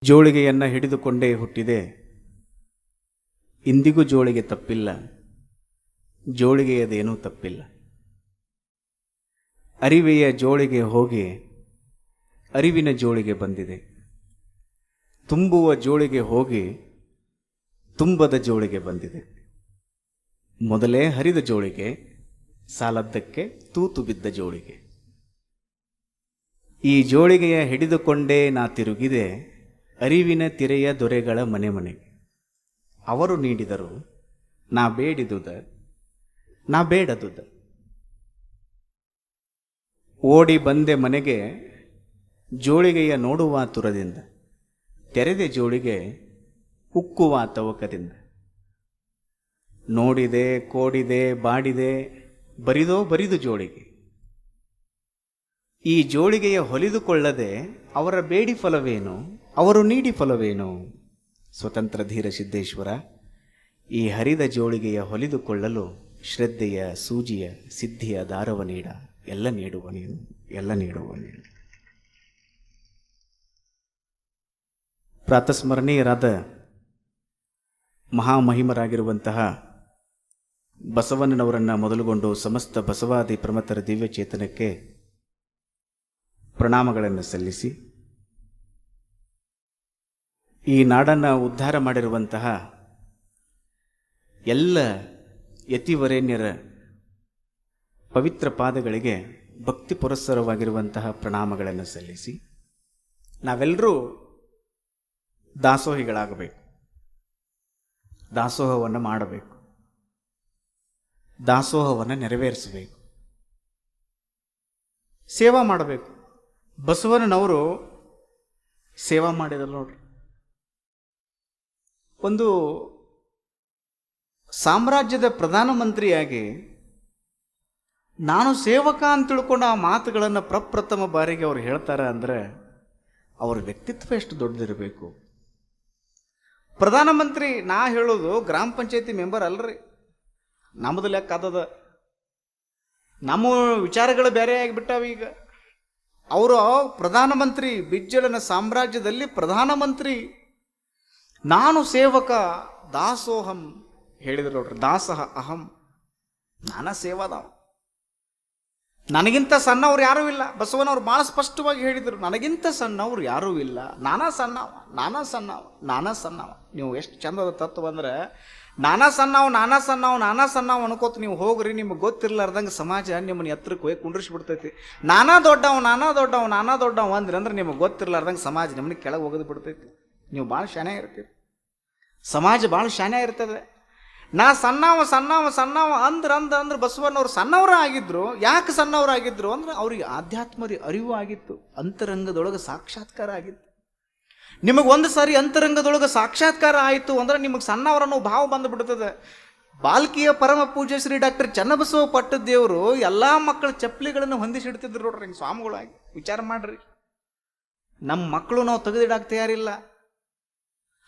ಜೋಳಿಗೆಯನ್ನು ಹಿಡಿದುಕೊಂಡೇ ಹುಟ್ಟಿದೆ, ಇಂದಿಗೂ ಜೋಳಿಗೆ ತಪ್ಪಿಲ್ಲ, ಜೋಳಿಗೆಯದೇನೂ ತಪ್ಪಿಲ್ಲ. ಅರಿವೆಯ ಜೋಳಿಗೆ ಹೋಗಿ ಅರಿವಿನ ಜೋಳಿಗೆ ಬಂದಿದೆ, ತುಂಬುವ ಜೋಳಿಗೆ ಹೋಗಿ ತುಂಬದ ಜೋಳಿಗೆ ಬಂದಿದೆ. ಮೊದಲೇ ಹರಿದ ಜೋಳಿಗೆ, ಸಾಲದ್ದಕ್ಕೆ ತೂತು ಬಿದ್ದ ಜೋಳಿಗೆ. ಈ ಜೋಳಿಗೆಯ ಹಿಡಿದುಕೊಂಡೇ ನಾ ತಿರುಗಿದೆ, ಅರಿವಿನ ತಿರೆಯ ದೊರೆಗಳ ಮನೆ ಮನೆಗೆ. ಅವರು ನೀಡಿದರು, ನಾ ಬೇಡಿದುದ, ನಾ ಬೇಡದುದ. ಓಡಿ ಬಂದೆ ಮನೆಗೆ, ಜೋಳಿಗೆಯ ನೋಡುವ ತುರದಿಂದ, ತೆರೆದೆ ಜೋಳಿಗೆ ಉಕ್ಕುವ ತವಕದಿಂದ. ನೋಡಿದೆ, ಕೋಡಿದೆ, ಬಾಡಿದೆ, ಬರಿದೋ ಬರಿದು ಜೋಳಿಗೆ. ಈ ಜೋಳಿಗೆಯ ಹೊಲಿದುಕೊಳ್ಳದೆ ಅವರ ಬೇಡಿ ಫಲವೇನು, ಅವರು ನೀಡಿ ಫಲವೇನು? ಸ್ವತಂತ್ರ ಧೀರ ಸಿದ್ದೇಶ್ವರ, ಈ ಹರಿದ ಜೋಳಿಗೆಯ ಹೊಲಿದುಕೊಳ್ಳಲು ಶ್ರದ್ಧೆಯ ಸೂಜಿಯ ಸಿದ್ಧಿಯ ದಾರವ ನೀಡ, ಎಲ್ಲ ನೀಡುವ ನೀನು, ಎಲ್ಲ ನೀಡುವ ನೀನು. ಪ್ರಾತಸ್ಮರಣೀಯರಾದ ಮಹಾಮಹಿಮರಾಗಿರುವಂತಹ ಬಸವಣ್ಣನವರನ್ನು ಮೊದಲುಗೊಂಡು ಸಮಸ್ತ ಬಸವಾದಿ ಪ್ರಮಥರ ದಿವ್ಯ ಚೇತನಕ್ಕೆ ಪ್ರಣಾಮಗಳನ್ನು ಸಲ್ಲಿಸಿ, ಈ ನಾಡನ್ನು ಉದ್ಧಾರ ಮಾಡಿರುವಂತಹ ಎಲ್ಲ ಯತಿವರೇಣ್ಯರ ಪವಿತ್ರ ಪಾದಗಳಿಗೆ ಭಕ್ತಿ ಪುರಸ್ಸರವಾಗಿರುವಂತಹ ಪ್ರಣಾಮಗಳನ್ನು ಸಲ್ಲಿಸಿ, ನಾವೆಲ್ಲರೂ ದಾಸೋಹಿಗಳಾಗಬೇಕು, ದಾಸೋಹವನ್ನು ಮಾಡಬೇಕು, ದಾಸೋಹವನ್ನು ನೆರವೇರಿಸಬೇಕು, ಸೇವಾ ಮಾಡಬೇಕು. ಬಸವಣ್ಣನವರು ಸೇವಾ ಮಾಡಿದರು ನೋಡ್ರಿ. ಒಂದು ಸಾಮ್ರಾಜ್ಯದ ಪ್ರಧಾನಮಂತ್ರಿಯಾಗಿ ನಾನು ಸೇವಕ ಅಂತ ತಿಳ್ಕೊಂಡು ಆ ಮಾತುಗಳನ್ನು ಪ್ರಪ್ರಥಮ ಬಾರಿಗೆ ಅವ್ರು ಹೇಳ್ತಾರೆ ಅಂದರೆ ಅವ್ರ ವ್ಯಕ್ತಿತ್ವ ಎಷ್ಟು ದೊಡ್ಡದಿರಬೇಕು. ಪ್ರಧಾನಮಂತ್ರಿ ನಾ ಹೇಳೋದು ಗ್ರಾಮ ಪಂಚಾಯತಿ ಮೆಂಬರ್ ಅಲ್ರಿ, ನಮ್ಮದು ಲೆಕ್ಕ ಆದದ, ನಮ್ಮ ವಿಚಾರಗಳು ಬೇರೆ ಆಗಿಬಿಟ್ಟಾವ. ಈಗ ಅವರು ಪ್ರಧಾನಮಂತ್ರಿ, ಬಿಜ್ಜಳನ ಸಾಮ್ರಾಜ್ಯದಲ್ಲಿ ಪ್ರಧಾನಮಂತ್ರಿ. ನಾನು ಸೇವಕ, ದಾಸೋಹಂ ಹೇಳಿದ್ರು ನೋಡ್ರಿ, ದಾಸಃ ಅಹಂ, ನಾನ ಸೇವಾದಾವ, ನನಗಿಂತ ಸಣ್ಣವ್ರು ಯಾರೂ ಇಲ್ಲ. ಬಸವನವ್ರು ಭಾಳ ಸ್ಪಷ್ಟವಾಗಿ ಹೇಳಿದರು, ನನಗಿಂತ ಸಣ್ಣವ್ರು ಯಾರೂ ಇಲ್ಲ, ನಾನಾ ಸಣ್ಣವ, ನಾನಾ ಸಣ್ಣವ, ನಾನಾ ಸಣ್ಣವ. ನೀವು ಎಷ್ಟು ಚಂದದ ತತ್ವ ಅಂದ್ರೆ, ನಾನಾ ಸಣ್ಣವ, ನಾನಾ ಸಣ್ಣವ, ನಾನಾ ಸಣ್ಣವ ಅನ್ಕೋತ ನೀವು ಹೋಗ್ರಿ, ನಿಮ್ಗೆ ಗೊತ್ತಿರ್ಲಾರ್ದಂಗೆ ಸಮಾಜ ನಿಮ್ಮನ್ನ ಎತ್ತರಕ್ಕೆ ಹೋಗಿ ಕುಂಡ್ರಿಸ್ಬಿಡ್ತೈತಿ. ನಾನಾ ದೊಡ್ಡವ, ನಾನಾ ದೊಡ್ಡವ, ನಾನಾ ದೊಡ್ಡವ ಅಂದ್ರೆ ನಿಮಗೆ ಗೊತ್ತಿರ್ಲಾರ್ದಂಗೆ ಸಮಾಜ ನಿಮ್ಮನ್ನ ಕೆಳಗೆ ಒಗೆದು ಬಿಡ್ತೈತಿ. ನೀವು ಭಾಳ ಶಾಣೆ ಇರ್ತೀರಿ, ಸಮಾಜ ಭಾಳ ಶಾಣೆ ಇರ್ತದೆ. ನಾ ಸಣ್ಣವ ಸಣ್ಣವ ಸಣ್ಣವ ಅಂದ್ರೆ ಬಸವಣ್ಣವ್ರು ಸಣ್ಣವರ ಆಗಿದ್ರು. ಯಾಕೆ ಸಣ್ಣವರಾಗಿದ್ರು ಅಂದ್ರೆ ಅವ್ರಿಗೆ ಆಧ್ಯಾತ್ಮದ ಅರಿವು ಆಗಿತ್ತು, ಅಂತರಂಗದೊಳಗೆ ಸಾಕ್ಷಾತ್ಕಾರ ಆಗಿತ್ತು. ನಿಮಗೆ ಒಂದು ಸಾರಿ ಅಂತರಂಗದೊಳಗೆ ಸಾಕ್ಷಾತ್ಕಾರ ಆಯಿತು ಅಂದ್ರೆ ನಿಮಗೆ ಸಣ್ಣವರನ್ನೋ ಭಾವ ಬಂದುಬಿಡ್ತದೆ. ಬಾಲ್ಕಿಯ ಪರಮ ಪೂಜ್ಯ ಶ್ರೀ ಡಾಕ್ಟರ್ ಚನ್ನಬಸವ ಪಟ್ಟದೇವರು ಎಲ್ಲ ಮಕ್ಕಳ ಚಪ್ಪಲಿಗಳನ್ನು ಹೊಂದಿಸಿಡ್ತಿದ್ರು ನೋಡ್ರಿ. ಹಿಂಗೆ ಸ್ವಾಮಿಗಳಾಗಿ ವಿಚಾರ ಮಾಡ್ರಿ, ನಮ್ಮ ಮಕ್ಕಳು ನಾವು ತೆಗೆದಿಡಾಕ ತಯಾರಿಲ್ಲ.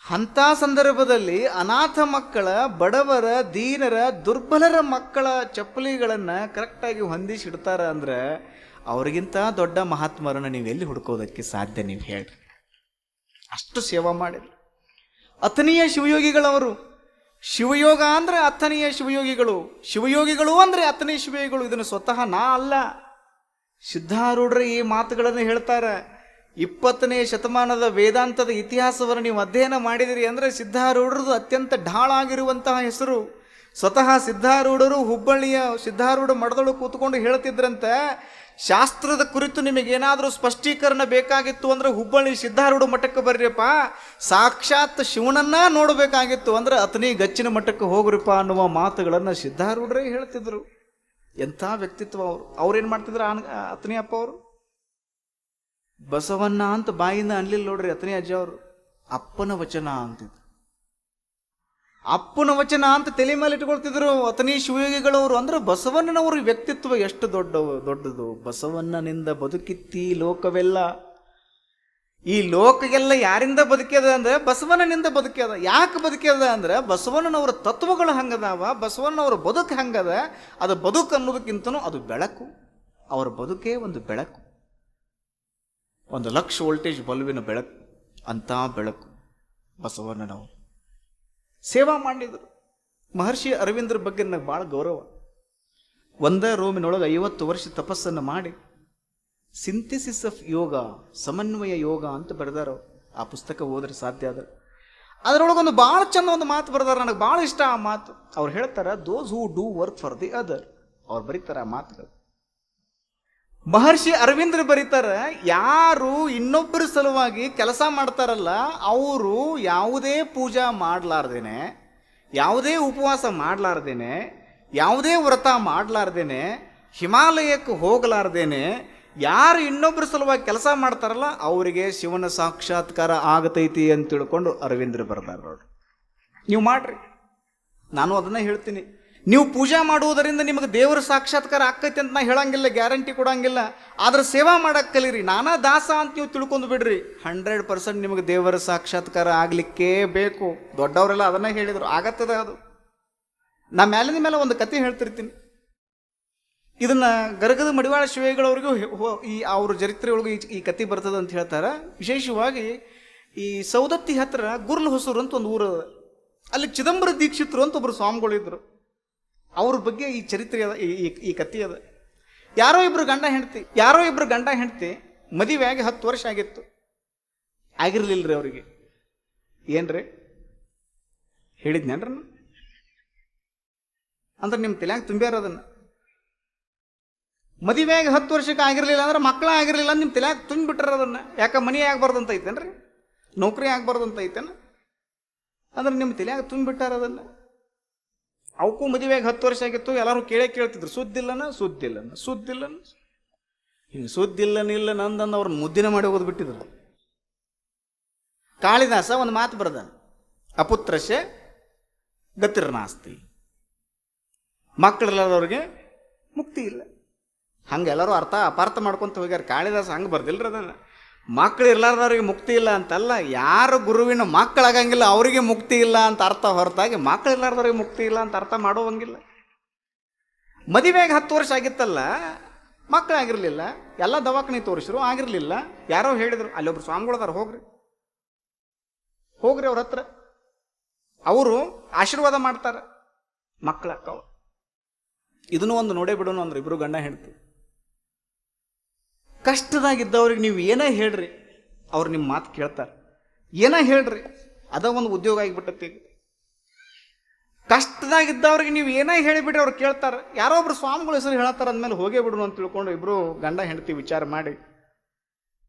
ಅಂಥ ಸಂದರ್ಭದಲ್ಲಿ ಅನಾಥ ಮಕ್ಕಳ, ಬಡವರ, ದೀನರ, ದುರ್ಬಲರ ಮಕ್ಕಳ ಚಪ್ಪಲಿಗಳನ್ನು ಕರೆಕ್ಟಾಗಿ ಹೊಂದಿಸಿಡ್ತಾರ ಅಂದ್ರೆ ಅವ್ರಿಗಿಂತ ದೊಡ್ಡ ಮಹಾತ್ಮರನ್ನು ನೀವು ಎಲ್ಲಿ ಹುಡ್ಕೋದಕ್ಕೆ ಸಾಧ್ಯ? ನೀವು ಹೇಳ್ರಿ. ಅಷ್ಟು ಸೇವಾ ಮಾಡಿದ್ರು ಅಥನೀಯ ಶಿವಯೋಗಿಗಳವರು. ಶಿವಯೋಗ ಅಂದ್ರೆ ಅಥನೀಯ ಶಿವಯೋಗಿಗಳು, ಶಿವಯೋಗಿಗಳು ಅಂದ್ರೆ ಅಥನೀಯ ಶಿವಯೋಗಿಗಳು. ಇದನ್ನು ಸ್ವತಃ ನಾ ಅಲ್ಲ, ಸಿದ್ಧಾರೂಢರು ಈ ಮಾತುಗಳನ್ನು ಹೇಳ್ತಾರೆ. 20ನೇ ಶತಮಾನದ ವೇದಾಂತದ ಇತಿಹಾಸವನ್ನು ನೀವು ಅಧ್ಯಯನ ಮಾಡಿದಿರಿ ಅಂದರೆ ಸಿದ್ಧಾರೂಢರದು ಅತ್ಯಂತ ಢಾಳಾಗಿರುವಂತಹ ಹೆಸರು. ಸ್ವತಃ ಸಿದ್ಧಾರೂಢರು ಹುಬ್ಬಳ್ಳಿಯ ಸಿದ್ಧಾರೂಢ ಮಠದೊಳಗೆ ಕೂತ್ಕೊಂಡು ಹೇಳ್ತಿದ್ರಂತೆ, ಶಾಸ್ತ್ರದ ಕುರಿತು ನಿಮಗೇನಾದರೂ ಸ್ಪಷ್ಟೀಕರಣ ಬೇಕಾಗಿತ್ತು ಅಂದ್ರೆ ಹುಬ್ಬಳ್ಳಿ ಸಿದ್ಧಾರೂಢ ಮಠಕ್ಕೆ ಬರ್ರಿಯಪ್ಪ, ಸಾಕ್ಷಾತ್ ಶಿವನನ್ನ ನೋಡಬೇಕಾಗಿತ್ತು ಅಂದ್ರೆ ಅಥಣಿ ಗಚ್ಚಿನ ಮಠಕ್ಕೆ ಹೋಗ್ರಿಪ್ಪ ಅನ್ನುವ ಮಾತುಗಳನ್ನು ಸಿದ್ಧಾರೂಢರೇ ಹೇಳ್ತಿದ್ರು. ಎಂಥ ವ್ಯಕ್ತಿತ್ವ ಅವರು. ಅವ್ರೇನು ಮಾಡ್ತಿದ್ರು ಅಥಣಿ ಅಪ್ಪ ಅವರು? ಬಸವಣ್ಣ ಅಂತ ಬಾಯಿಂದ ಅನ್ಲಿಲ್ಲ ನೋಡ್ರಿ ಅಥಣಿ ಅಜ್ಜ ಅವರು, ಅಪ್ಪನ ವಚನ ಅಂತಿದ್ರು. ಅಪ್ಪನ ವಚನ ಅಂತ ತಲೆ ಮೇಲೆ ಇಟ್ಕೊಳ್ತಿದ್ರು ಅಥಣಿ ಶಿವಯೋಗಿಗಳವರು. ಅಂದ್ರೆ ಬಸವಣ್ಣನವರು ವ್ಯಕ್ತಿತ್ವ ಎಷ್ಟು ದೊಡ್ಡದು. ಬಸವಣ್ಣನಿಂದ ಬದುಕಿತ್ತಿ ಲೋಕವೆಲ್ಲ. ಈ ಲೋಕಗೆಲ್ಲ ಯಾರಿಂದ ಬದುಕ್ಯದ ಅಂದ್ರೆ ಬಸವಣ್ಣನಿಂದ ಬದುಕ್ಯದ. ಯಾಕೆ ಬದುಕ್ಯದ ಅಂದ್ರೆ ಬಸವಣ್ಣನವರ ತತ್ವಗಳು ಹಂಗದಾವ, ಬಸವಣ್ಣನವರ ಬದುಕು ಹಂಗದ. ಅದು ಬದುಕು ಅನ್ನೋದಕ್ಕಿಂತನೂ ಅದು ಬೆಳಕು. ಅವರ ಬದುಕೇ ಒಂದು ಬೆಳಕು, 1 ಲಕ್ಷ ವೋಲ್ಟೇಜ್ ಬಲ್ಬಿನ ಬೆಳಕು. ಅಂಥ ಬೆಳಕು ಬಸವಣ್ಣನವರು ಸೇವಾ ಮಾಡಿದರು. ಮಹರ್ಷಿ ಅರವಿಂದ್ರ ಬಗ್ಗೆ ನನಗೆ ಭಾಳ ಗೌರವ. ಒಂದೇ ರೂಮಿನೊಳಗೆ 50 ವರ್ಷ ತಪಸ್ಸನ್ನು ಮಾಡಿ ಸಿಂಥೆಸಿಸ್ ಆಫ್ ಯೋಗ, ಸಮನ್ವಯ ಯೋಗ ಅಂತ ಬರೆದಾರ. ಆ ಪುಸ್ತಕ ಓದ್ರೆ ಸಾಧ್ಯ ಅದ. ಅದರೊಳಗೊಂದು ಭಾಳ ಚಂದ ಒಂದು ಮಾತು ಬರೆದಾರ, ನನಗೆ ಭಾಳ ಇಷ್ಟ ಆ ಮಾತು. ಅವ್ರು ಹೇಳ್ತಾರೆ, those who do work for the other. ಅವ್ರು ಬರೀತಾರೆ ಆ ಮಾತುಗಳು. ಮಹರ್ಷಿ ಅರವಿಂದ್ರ ಬರೀತಾರೆ, ಯಾರು ಇನ್ನೊಬ್ಬರ ಸಲುವಾಗಿ ಕೆಲಸ ಮಾಡ್ತಾರಲ್ಲ ಅವರು ಯಾವುದೇ ಪೂಜಾ ಮಾಡಲಾರ್ದೇನೆ, ಯಾವುದೇ ಉಪವಾಸ ಮಾಡಲಾರ್ದೇನೆ, ಯಾವುದೇ ವ್ರತ ಮಾಡಲಾರ್ದೇನೆ, ಹಿಮಾಲಯಕ್ಕೆ ಹೋಗಲಾರ್ದೇನೆ ಯಾರು ಇನ್ನೊಬ್ಬರ ಸಲುವಾಗಿ ಕೆಲಸ ಮಾಡ್ತಾರಲ್ಲ ಅವರಿಗೆ ಶಿವನ ಸಾಕ್ಷಾತ್ಕಾರ ಆಗತೈತಿ ಅಂತ ತಿಳ್ಕೊಂಡು ಅರವಿಂದ್ರ ಬರ್ದಾರ ನೋಡ್ರಿ. ನೀವು ಮಾಡ್ರಿ, ನಾನು ಅದನ್ನ ಹೇಳ್ತೀನಿ. ನೀವು ಪೂಜಾ ಮಾಡುವುದರಿಂದ ನಿಮಗೆ ದೇವರ ಸಾಕ್ಷಾತ್ಕಾರ ಆಕೈತಿ ಅಂತ ನಾ ಹೇಳಂಗಿಲ್ಲ, ಗ್ಯಾರಂಟಿ ಕೊಡಂಗಿಲ್ಲ. ಆದ್ರೆ ಸೇವಾ ಮಾಡಕ್ಕೆ ಕಲೀರಿ. ನಾನಾ ದಾಸ ಅಂತ ನೀವು ತಿಳ್ಕೊಂಡು ಬಿಡ್ರಿ, 100% ನಿಮಗೆ ದೇವರ ಸಾಕ್ಷಾತ್ಕಾರ ಆಗ್ಲಿಕ್ಕೇ ಬೇಕು. ದೊಡ್ಡವರೆಲ್ಲ ಅದನ್ನ ಹೇಳಿದ್ರು, ಆಗತ್ತದ ಅದು. ನಾ ಮೇಲಿನ ಮೇಲೆ ಒಂದು ಕತೆ ಹೇಳ್ತಿರ್ತೀನಿ. ಇದನ್ನ ಗರಗದ ಮಡಿವಾಳ ಶಿವೈಗಳವ್ರಿಗೂ ಈ ಅವ್ರ ಚರಿತ್ರೆಯೊಳಗೂ ಈ ಕತೆ ಬರ್ತದ ಅಂತ ಹೇಳ್ತಾರೆ. ವಿಶೇಷವಾಗಿ ಈ ಸೌದತ್ತಿ ಹತ್ರ ಗುರ್ಲ್ ಹೊಸೂರು ಅಂತ ಒಂದು ಊರು ಅದ. ಅಲ್ಲಿ ಚಿದಂಬರ ದೀಕ್ಷಿತರು ಅಂತ ಒಬ್ರು ಸ್ವಾಮಿಗಳಿದ್ರು. ಅವ್ರ ಬಗ್ಗೆ ಈ ಚರಿತ್ರೆ ಅದ, ಈ ಕತೆ ಅದ. ಯಾರೋ ಇಬ್ರು ಗಂಡ ಹೆಂಡತಿ ಮದುವೆ ಆಗಿ 10 ವರ್ಷ ಆಗಿತ್ತು. ಆಗಿರ್ಲಿಲ್ರಿ ಅವ್ರಿಗೆ. ಏನ್ರಿ ಹೇಳಿದ್ನೇನ್ರಿ ಅಂದ್ರೆ ನಿಮ್ಮ ತಲೆಯಾಗ ತುಂಬ್ಯಾರ ಅದನ್ನ. ಮದುವೆಯಾಗಿ 10 ವರ್ಷಕ್ಕೆ ಆಗಿರಲಿಲ್ಲ ಅಂದ್ರೆ ಮಕ್ಕಳ ಆಗಿರಲಿಲ್ಲ ಅಂತ ನಿಮ್ಮ ತಲೆಯಾಗ ತುಂಬಿಬಿಟ್ರ ಅದನ್ನ. ಯಾಕೆ ಮನೆ ಆಗ್ಬಾರ್ದಂತ ಐತೇನ್ರಿ, ನೌಕರಿ ಆಗ್ಬಾರ್ದಂತ ಐತೇನ ಅಂದ್ರೆ ನಿಮ್ಮ ತಲೆಯಾಗ ತುಂಬಿಬಿಟ್ಟಾರ ಅದನ್ನ. ಅವಕ್ಕೂ ಮದುವೆಯಾಗಿ 10 ವರ್ಷ ಆಗಿತ್ತು. ಎಲ್ಲರೂ ಕೇಳ್ತಿದ್ರು, ಸುದ್ದಿಲ್ಲನ ಹಿಂಗೆ ಸುದ್ದಿಲ್ಲನಿಲ್ಲ ನಂದನ್ನು ಅವ್ರನ್ನ ಮುದ್ದಿನ ಮಾಡಿ ಓದ್ಬಿಟ್ಟಿದ್ರು. ಕಾಳಿದಾಸ ಒಂದು ಮಾತು ಬರೆದ, ಅಪುತ್ರಸ್ಯ ಗತಿರ್ನಾಸ್ತಿ, ಮಕ್ಕಳಿಲ್ಲದವ್ರಿಗೆ ಮುಕ್ತಿ ಇಲ್ಲ. ಹಂಗೆ ಎಲ್ಲರೂ ಅಪಾರ್ಥ ಮಾಡ್ಕೊಂತ ಹೋಗ್ಯಾರ. ಕಾಳಿದಾಸ ಹಂಗೆ ಬರ್ದಿಲ್ರಿ ಅದನ್ನ. ಮಕ್ಕಳು ಇರ್ಲಾರ್ದವ್ರಿಗೆ ಮುಕ್ತಿ ಇಲ್ಲ ಅಂತಲ್ಲ, ಯಾರು ಗುರುವಿನ ಮಕ್ಕಳಾಗಂಗಿಲ್ಲ ಅವರಿಗೆ ಮುಕ್ತಿ ಇಲ್ಲ ಅಂತ ಅರ್ಥ ಹೊರತಾಗಿ ಮಕ್ಕಳು ಇರ್ಲಾರ್ದವ್ರಿಗೆ ಮುಕ್ತಿ ಇಲ್ಲ ಅಂತ ಅರ್ಥ ಮಾಡೋವಂಗಿಲ್ಲ. ಮದುವೆಯಾಗಿ 10 ವರ್ಷ ಆಗಿತ್ತಲ್ಲ, ಮಕ್ಕಳಾಗಿರ್ಲಿಲ್ಲ, ಎಲ್ಲ ದವಾಖಾನೆ ತೋರಿಸಿದ್ರು, ಆಗಿರ್ಲಿಲ್ಲ. ಯಾರೋ ಹೇಳಿದ್ರು, ಅಲ್ಲೊಬ್ರು ಸ್ವಾಮಿಗಳದಾರ, ಹೋಗ್ರಿ ಅವ್ರ ಹತ್ರ, ಅವರು ಆಶೀರ್ವಾದ ಮಾಡ್ತಾರ, ಮಕ್ಕಳಕ್ಕವ. ಇದನ್ನು ಒಂದು ನೋಡೇ ಬಿಡೋಣ ಅಂದ್ರೆ ಇಬ್ರು ಗಂಡ ಹೆಂಡತಿ. ಕಷ್ಟದಾಗಿದ್ದವ್ರಿಗೆ ನೀವು ಏನೇ ಹೇಳ್ರಿ ಅವ್ರು ನಿಮ್ಮ ಮಾತು ಕೇಳ್ತಾರೆ. ಏನೇ ಹೇಳ್ರಿ ಅದ ಒಂದು ಉದ್ಯೋಗ ಆಗಿಬಿಟ್ಟತಿ. ಕಷ್ಟದಾಗಿದ್ದವ್ರಿಗೆ ನೀವು ಏನೇ ಹೇಳಿಬಿಟ್ರಿ ಅವ್ರು ಕೇಳ್ತಾರೆ. ಯಾರೋ ಒಬ್ರು ಸ್ವಾಮಿಗಳು ಹೆಸರು ಹೇಳತ್ತಾರ ಅಂದಮೇಲೆ ಹೋಗೇ ಬಿಡೋಣ ಅಂತ ತಿಳ್ಕೊಂಡು ಇಬ್ರು ಗಂಡ ಹೆಂಡತಿ ವಿಚಾರ ಮಾಡಿ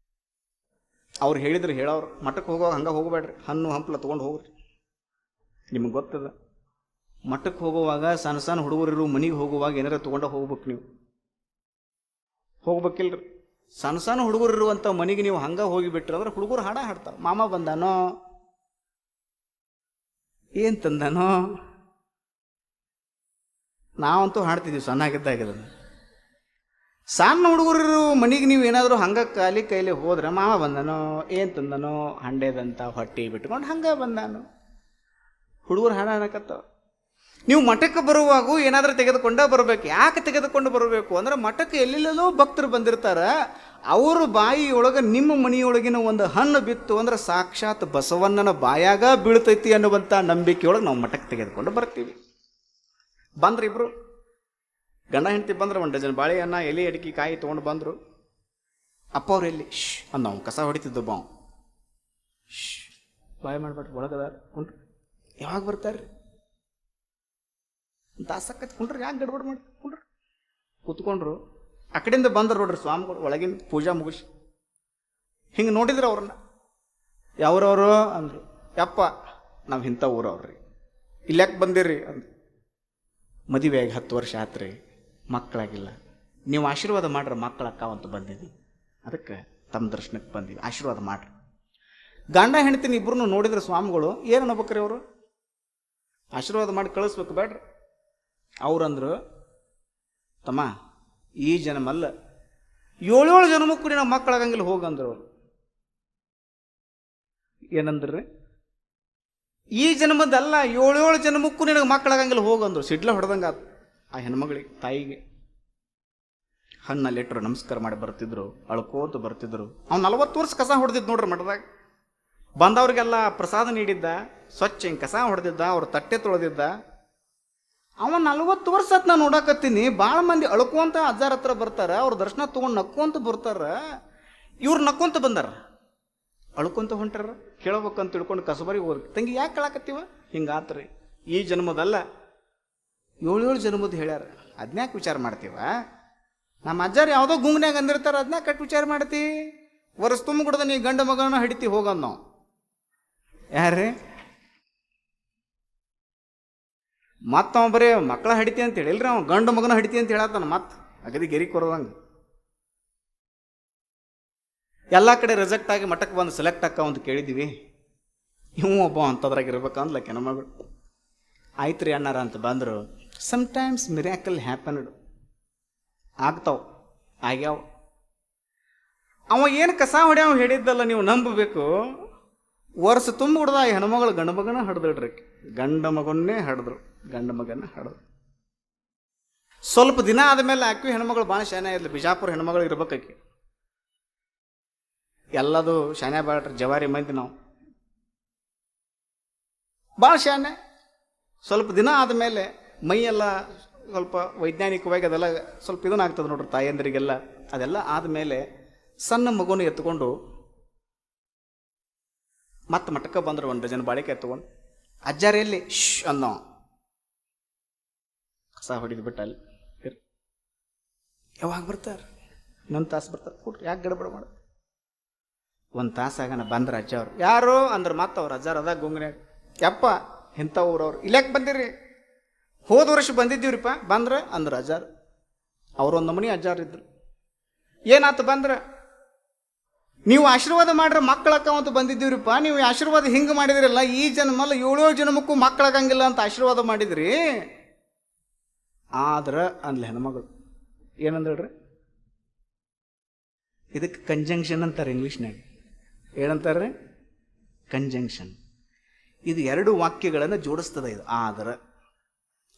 ಅವ್ರು ಹೇಳಿದ್ರು ಹೇಳೋರು, ಮಠಕ್ಕೆ ಹೋಗೋ ಹಂಗೆ ಹೋಗಬೇಡ್ರಿ, ಹಣ್ಣು ಹಂಪಲ ತೊಗೊಂಡು ಹೋಗ್ರಿ. ನಿಮಗೆ ಗೊತ್ತದ, ಮಠಕ್ಕೆ ಹೋಗುವಾಗ ಸಣ್ಣ ಸಣ್ಣ ಹುಡುಗರು ಮನೆಗೆ ಹೋಗುವಾಗ ಏನಾರ ತೊಗೊಂಡ ಹೋಗ್ಬೇಕು. ನೀವು ಹೋಗ್ಬೇಕಿಲ್ರಿ. ಸಣ್ಣ ಸಣ್ಣ ಹುಡುಗರು ಇರುವಂಥ ಮನೆಗೆ ನೀವು ಹಂಗೆ ಹೋಗಿಬಿಟ್ರಿ ಅಂದ್ರೆ ಹುಡುಗರು ಹಾಡ ಹಾಡ್ತಾವ. ಮಾಮ ಬಂದಾನೋ, ಏನು ತಂದಾನೋ, ನಾವಂತೂ ಹಾಡ್ತಿದ್ದೀವಿ ಸಣ್ಣಾಗಿದ್ದಾಗದ. ಸಣ್ಣ ಹುಡುಗರು ಮನೆಗೆ ನೀವು ಏನಾದರೂ ಹಂಗೆ ಕೈಲಿ ಹೋದ್ರೆ ಮಾಮ ಬಂದಾನೋ, ಏನು ತಂದಾನೋ, ಹಂಡೆದಂತ ಹೊಟ್ಟೆ ಬಿಟ್ಕೊಂಡು ಹಂಗೆ ಬಂದಾನು, ಹುಡುಗರು ಹಾಡ ಹಾಡಕತ್ತಾವ. ನೀವು ಮಠಕ್ಕೆ ಬರುವಾಗ ಏನಾದರೂ ತೆಗೆದುಕೊಂಡ ಬರಬೇಕು. ಯಾಕೆ ತೆಗೆದುಕೊಂಡು ಬರಬೇಕು ಅಂದ್ರೆ ಮಠಕ್ಕೆ ಎಲ್ಲೆಲ್ಲೋ ಭಕ್ತರು ಬಂದಿರ್ತಾರ, ಅವರು ಬಾಯಿಯೊಳಗೆ ನಿಮ್ಮ ಮನೆಯೊಳಗಿನ ಒಂದು ಹಣ್ಣು ಬಿತ್ತು ಅಂದ್ರೆ ಸಾಕ್ಷಾತ್ ಬಸವಣ್ಣನ ಬಾಯಾಗ ಬೀಳ್ತೈತಿ ಅನ್ನುವಂಥ ನಂಬಿಕೆಯೊಳಗೆ ನಾವು ಮಠಕ್ಕೆ ತೆಗೆದುಕೊಂಡು ಬರ್ತೀವಿ. ಬಂದ್ರಿ ಇಬ್ರು ಗಂಡ ಹೆಂಡತಿ ಬಂದ್ರೆ, 1 ಡಜನ್ ಬಾಳೆಹಣ್ಣ, ಎಲೆ ಅಡಿಕೆ, ಕಾಯಿ ತೊಗೊಂಡು ಬಂದರು. ಅಪ್ಪ ಅವ್ರು ಎಲ್ಲಿ ನಾವು ಕಸ ಹೊಡಿತಿದ್ದು ಬಾವು ಬಾಯಿ ಮಾಡ್ಬಿಟ್ರು, ಒಳಗದಾರ ಕುಂಡ್ರಿ. ಯಾವಾಗ ಬರ್ತಾರ್ರಿ? ದಾಸಕ್ಕೈತಿ ಕುಂಡ್ರಿ, ಯಾಕೆ ಗಡ್ಬಡ್ ಮಾಡಿ ಕುಂಡ್ರಿ. ಕೂತ್ಕೊಂಡ್ರು. ಆ ಕಡೆಯಿಂದ ಬಂದ್ರು ನೋಡ್ರಿ ಸ್ವಾಮಿಗಳು, ಒಳಗಿನ ಪೂಜಾ ಮುಗಿಸಿ ಹಿಂಗೆ ನೋಡಿದ್ರು ಅವ್ರನ್ನ. ಯಾವ್ರವರು ಅಂದರು. ಯಪ್ಪ ನಾವು ಇಂಥ ಊರವ್ರಿ, ಇಲ್ಯಾಕೆ ಬಂದಿರಿ ಅಂದ್ರು. ಮದುವೆಯಾಗಿ 10 ವರ್ಷ ಆತ್ರಿ, ಮಕ್ಕಳಾಗಿಲ್ಲ, ನೀವು ಆಶೀರ್ವಾದ ಮಾಡ್ರಿ, ಮಕ್ಕಳಕ್ಕಾವಂತ ಬಂದಿದ್ವಿ, ಅದಕ್ಕೆ ತಮ್ಮ ದರ್ಶನಕ್ಕೆ ಬಂದೀವಿ, ಆಶೀರ್ವಾದ ಮಾಡ್ರಿ. ಗಂಡ ಹೆಂಡತಿನ ಇಬ್ರು ನೋಡಿದ್ರೆ ಸ್ವಾಮಿಗಳು ಏನು ಅನ್ನಬೇಕ್ರಿ ಅವರು? ಆಶೀರ್ವಾದ ಮಾಡಿ ಕಳಿಸ್ಬೇಕು ಬೇಡ್ರಿ. ಅವ್ರಂದ್ರು, ತಮ್ಮ ಈ ಜನ್ಮಲ್ಲ 7 ಜನ್ಮಕ್ಕೂ ನಾವು ಮಕ್ಕಳಾಗಂಗಿಲ್ಲ ಹೋಗಂದ್ರು ಅವರು. ಏನಂದ್ರಿ? ಈ ಜನ್ಮದಲ್ಲ 7 ಜನ್ಮಕ್ಕೂ ನಿನಗೆ ಮಕ್ಕಳಾಗಂಗಿಲ್ಲ ಹೋಗಂದ್ರು. ಸಿಡ್ಲ ಹೊಡೆದಂಗ ಆ ಹೆಣ್ಮಗಳಿಗೆ, ತಾಯಿಗೆ. ಹಣ್ಣಲ್ಲಿಟ್ಟರು, ನಮಸ್ಕಾರ ಮಾಡಿ ಬರ್ತಿದ್ರು, ಅಳ್ಕೋತ ಬರ್ತಿದ್ರು. ಅವ್ನು 40 ವರ್ಷ ಕಸ ಹೊಡೆದಿದ್ದು ನೋಡ್ರಿ ಮಠದಾಗ. ಬಂದವ್ರಿಗೆಲ್ಲ ಪ್ರಸಾದ ನೀಡಿದ್ದ, ಸ್ವಚ್ಛ ಹಿಂಗೆ ಕಸ ಹೊಡೆದಿದ್ದ, ಅವ್ರ ತಟ್ಟೆ ತೊಳೆದಿದ್ದ. ಅವ 40 ವರ್ಷ ಆತ್ ನಾನು ನೋಡಾಕತ್ತೀನಿ. ಭಾಳ ಮಂದಿ ಅಳ್ಕೊಂತ ಅಜ್ಜಾರ ಹತ್ರ ಬರ್ತಾರ, ಅವ್ರ ದರ್ಶನ ತೊಗೊಂಡು ನಕ್ಕೊಂತ ಬರ್ತಾರ. ಇವ್ರು ನಕ್ಕೊಂತ ಬಂದಾರ, ಅಳ್ಕೊಂತ ಹೊಂಟಾರ. ಕೇಳ್ಬೇಕಂತ ತಿಳ್ಕೊಂಡು ಕಸಬರಿಗೆ ಹೋಗಿ, ತಂಗಿ ಯಾಕೆ ಕೇಳಾಕತ್ತೀವ? ಹಿಂಗಾತ್ರಿ. ಈ ಜನ್ಮದಲ್ಲ, 7 ಜನ್ಮದ ಹೇಳ್ಯಾರ. ಅದನ್ಯಾಕೆ ವಿಚಾರ ಮಾಡ್ತೀವ? ನಮ್ಮ ಅಜ್ಜಾರು ಯಾವುದೋ ಗುಂಗ್ನ್ಯಾಗ ಅಂದಿರ್ತಾರ, ಅದನ್ನ ಕಟ್ ವಿಚಾರ ಮಾಡ್ತಿ. ವರ್ಷ ತುಂಬ ಕೊಡದ ನೀ ಗಂಡ ಮಗನ ಹಿಡಿತಿ ಹೋಗಂದ್ ನಾವು. ಯಾರೇ ಮತ್ತ ಅವ ಬರೀ ಮಕ್ಕಳ ಹಿಡಿತಿ ಅಂತ ಹೇಳಿಲ್ರಿ, ಅವ ಗಂಡು ಮಗನ ಹಿಡಿತಿ ಅಂತ ಹೇಳತ್ತಾನ. ಮತ್ತೆ ಅಗದಿ ಗೆರಿ ಕೊರೋದಂಗ ಎಲ್ಲ ಕಡೆ ರಿಜೆಕ್ಟ್ ಆಗಿ ಮಠಕ್ಕೆ ಬಂದು ಸೆಲೆಕ್ಟ್ ಆಕ್ಕ ಅಂತ ಕೇಳಿದ್ವಿ. ಇವು ಒಬ್ಬ ಅಂಥದ್ರಾಗ ಇರ್ಬೇಕಂದ್ಲ ಕೆನಮಗಳು. ಆಯ್ತು ರೀ ಅಣ್ಣಾರ ಅಂತ ಬಂದರು. ಸಮ್ಟೈಮ್ಸ್ ಮಿರಾಕಲ್ ಹ್ಯಾಪನ್ಡ್, ಆಗ್ತಾವ, ಆಗ್ಯಾವ. ಅವ ಏನು ಕಸ ಹೊಡ್ಯಾವ ಹೇಳಿದ್ದಲ್ಲ, ನೀವು ನಂಬಬೇಕು. ವರ್ಷ ತುಂಬ ಹುಡ್ದ ಈ ಹೆಣ್ಮಗಳು ಗಂಡ ಮಗನ ಹಡ್ದಳ್ರಿ. ಗಂಡ ಮಗನ್ನೇ ಹಡ್ದ್ರು, ಗಂಡ ಮಗನ ಹಡ್ದು. ಸ್ವಲ್ಪ ದಿನ ಆದಮೇಲೆ ಆಕಿ ಹೆಣ್ಮಗಳು ಭಾಳ ಶಾನೆ ಇದ್ಲು. ಬಿಜಾಪುರ ಹೆಣ್ಮಗಳು ಇರ್ಬೇಕಾಕಿ. ಎಲ್ಲದು ಶಾನೆ ಬಾಳ್ರಿ, ಜವಾರಿ ಮಂದಿ ನಾವು, ಭಾಳ ಶಾನೆ. ಸ್ವಲ್ಪ ದಿನ ಆದಮೇಲೆ ಮೈಯೆಲ್ಲ ಸ್ವಲ್ಪ ವೈಜ್ಞಾನಿಕವಾಗಿ ಅದೆಲ್ಲ ಸ್ವಲ್ಪ ಇದನ್ನಾಗ್ತದೆ ನೋಡ್ರಿ ತಾಯಂದ್ರಿಗೆಲ್ಲ. ಅದೆಲ್ಲ ಆದಮೇಲೆ ಸಣ್ಣ ಮಗುನ ಎತ್ಕೊಂಡು ಮತ್ತೆ ಮಠಕ್ಕೆ ಬಂದರು. 1 ಡಜನ್ ಬಾಳಿಕೆ ಎತ್ಕೊಂಡು. ಅಜ್ಜಾರ ಎಲ್ಲಿ ಅನ್ನೋ ಕಸ ಹೊಡಿದು ಬಿಟ್ಟ ಅಲ್ಲಿ. ಯಾವಾಗ ಬರ್ತಾರೆ? ಇನ್ನೊಂದು ತಾಸು ಬರ್ತಾರೆ. ಕೊಟ್ರಿ, ಯಾಕೆ ಗಡಬಡ ಮಾಡ? 1 ತಾಸಾಗನ ಬಂದ್ರ ಅಜ್ಜ ಅವ್ರು. ಯಾರು ಅಂದ್ರೆ ಮತ್ತೆ ಅವ್ರು ಅಜ್ಜಾರ ಅದಾಗ ಗುಂಗ್ನ್ಯಾಗ. ಯಪ್ಪ ಇಂಥ ಊರವ್ರು, ಇಲ್ಯಾಕೆ ಬಂದಿರಿ? ಹೋದ ವರ್ಷ ಬಂದಿದ್ದೀವ್ರಿಪ್ಪ. ಬಂದ್ರ ಅಂದ್ರೆ ಅಜ್ಜಾರು. ಅವ್ರೊಂದು ನಮೂನಿ ಅಜ್ಜಾರು ಇದ್ರು. ಏನಾತು ಬಂದ್ರ? ನೀವು ಆಶೀರ್ವಾದ ಮಾಡ್ರೆ ಮಕ್ಕಳಕ್ಕಂತ ಬಂದಿದ್ದೀವ್ರಿಪ್ಪ. ನೀವು ಆಶೀರ್ವಾದ ಹಿಂಗೆ ಮಾಡಿದ್ರಲ್ಲ, ಈ ಜನ್ಮಲ್ಲ 7 ಜನ್ಮಕ್ಕೂ ಮಕ್ಕಳಾಗಂಗಿಲ್ಲ ಅಂತ ಆಶೀರ್ವಾದ ಮಾಡಿದ್ರಿ. ಆದ್ರೆ ಅಂದ್ಲ ಹೆಣ್ಮಗಳು. ಏನಂದ್ರಿ? ಇದಕ್ಕೆ ಕಂಜಂಕ್ಷನ್ ಅಂತಾರೆ ಇಂಗ್ಲೀಷ್ನಾಗ. ಏನಂತಾರೆ? ಕಂಜಂಕ್ಷನ್. ಇದು 2 ವಾಕ್ಯಗಳನ್ನು ಜೋಡಿಸ್ತದ ಇದು. ಆದ್ರೆ